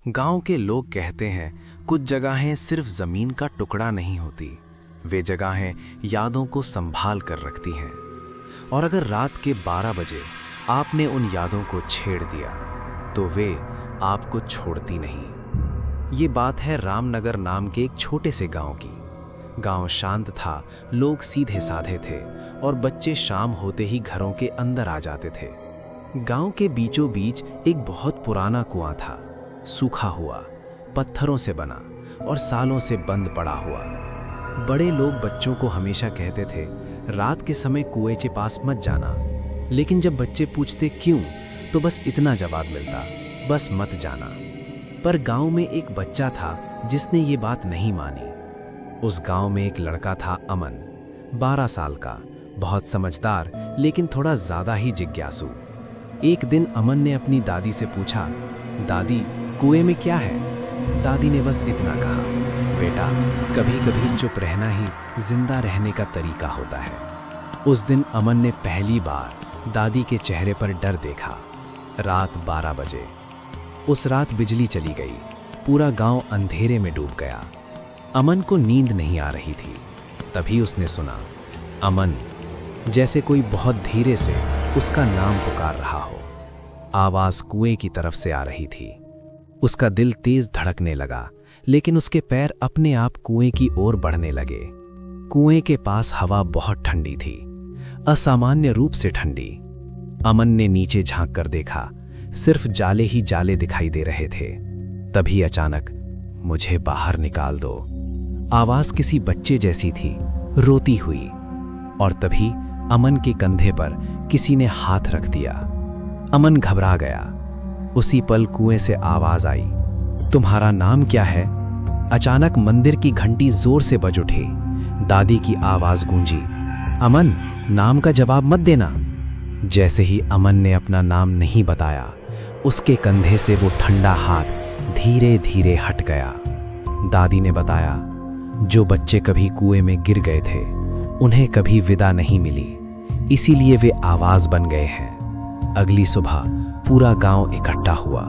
गांव के लोग कहते हैं कुछ जगहें सिर्फ जमीन का टुकड़ा नहीं होती, वे जगहें यादों को संभाल कर रखती हैं। और अगर रात के 12 बजे आपने उन यादों को छेड़ दिया तो वे आपको छोड़ती नहीं। ये बात है रामनगर नाम के एक छोटे से गांव की। गांव शांत था, लोग सीधे साधे थे और बच्चे शाम होते ही घरों के अंदर आ जाते थे। गांव के बीचों बीच एक बहुत पुराना कुआं था, सूखा हुआ, पत्थरों से बना और सालों से बंद पड़ा हुआ। बड़े लोग बच्चों को हमेशा कहते थे, रात के समय कुएं के पास मत जाना। लेकिन जब बच्चे पूछते क्यों, तो बस इतना जवाब मिलता, बस मत जाना। पर गांव में एक बच्चा था जिसने ये बात नहीं मानी। उस गांव में एक लड़का था, अमन, 12 साल का, बहुत समझदार लेकिन थोड़ा ज्यादा ही जिज्ञासु। एक दिन अमन ने अपनी दादी से पूछा, दादी कुएं में क्या है? दादी ने बस इतना कहा, बेटा कभी कभी चुप रहना ही जिंदा रहने का तरीका होता है। उस दिन अमन ने पहली बार दादी के चेहरे पर डर देखा। रात 12 बजे। उस रात बिजली चली गई, पूरा गांव अंधेरे में डूब गया। अमन को नींद नहीं आ रही थी। तभी उसने सुना, अमन, जैसे कोई बहुत धीरे से उसका नाम पुकार रहा हो। आवाज कुएं की तरफ से आ रही थी। उसका दिल तेज धड़कने लगा, लेकिन उसके पैर अपने आप कुएं की ओर बढ़ने लगे। कुएं के पास हवा बहुत ठंडी थी, असामान्य रूप से ठंडी। अमन ने नीचे झांक कर देखा, सिर्फ जाले ही जाले दिखाई दे रहे थे। तभी अचानक, मुझे बाहर निकाल दो, आवाज किसी बच्चे जैसी थी, रोती हुई। और तभी अमन के कंधे पर किसी ने हाथ रख दिया। अमन घबरा गया। उसी पल कुएं से आवाज आई, तुम्हारा नाम क्या है? अचानक मंदिर की घंटी जोर से बज उठी। दादी की आवाज गूंजी, अमन, नाम का जवाब मत देना। जैसे ही अमन ने अपना नाम नहीं बताया, उसके कंधे से वो ठंडा हाथ धीरे धीरे हट गया। दादी ने बताया, जो बच्चे कभी कुएं में गिर गए थे उन्हें कभी विदा नहीं मिली, इसीलिए वे आवाज बन गए हैं। अगली सुबह पूरा गांव इकट्ठा हुआ।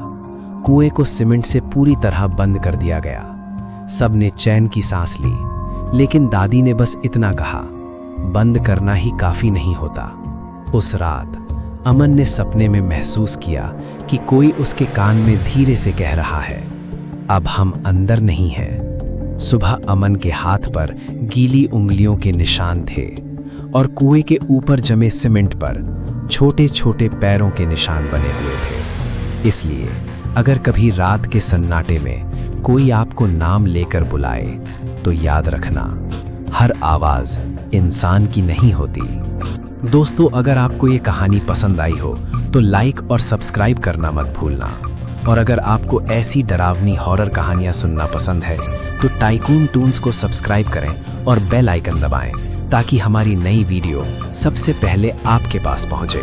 कुएं को सीमेंट से पूरी तरह बंद कर दिया गया। सबने चैन की सांस ली, लेकिन दादी ने बस इतना कहा, बंद करना ही काफी नहीं होता। उस रात अमन ने सपने में महसूस किया कि कोई उसके कान में धीरे से कह रहा है, अब हम अंदर नहीं हैं। सुबह अमन के हाथ पर गीली उंगलियों के निशान थे और कुएं के ऊपर जमे सीमेंट पर छोटे छोटे पैरों के निशान बने हुए थे। इसलिए अगर कभी रात के सन्नाटे में कोई आपको नाम लेकर बुलाए तो याद रखना, हर आवाज इंसान की नहीं होती। दोस्तों, अगर आपको ये कहानी पसंद आई हो तो लाइक और सब्सक्राइब करना मत भूलना। और अगर आपको ऐसी डरावनी हॉरर कहानियां सुनना पसंद है तो टाइकून टून्स को सब्सक्राइब करें और बेल आइकन दबाएं, ताकि हमारी नई वीडियो सबसे पहले आपके पास पहुंचे।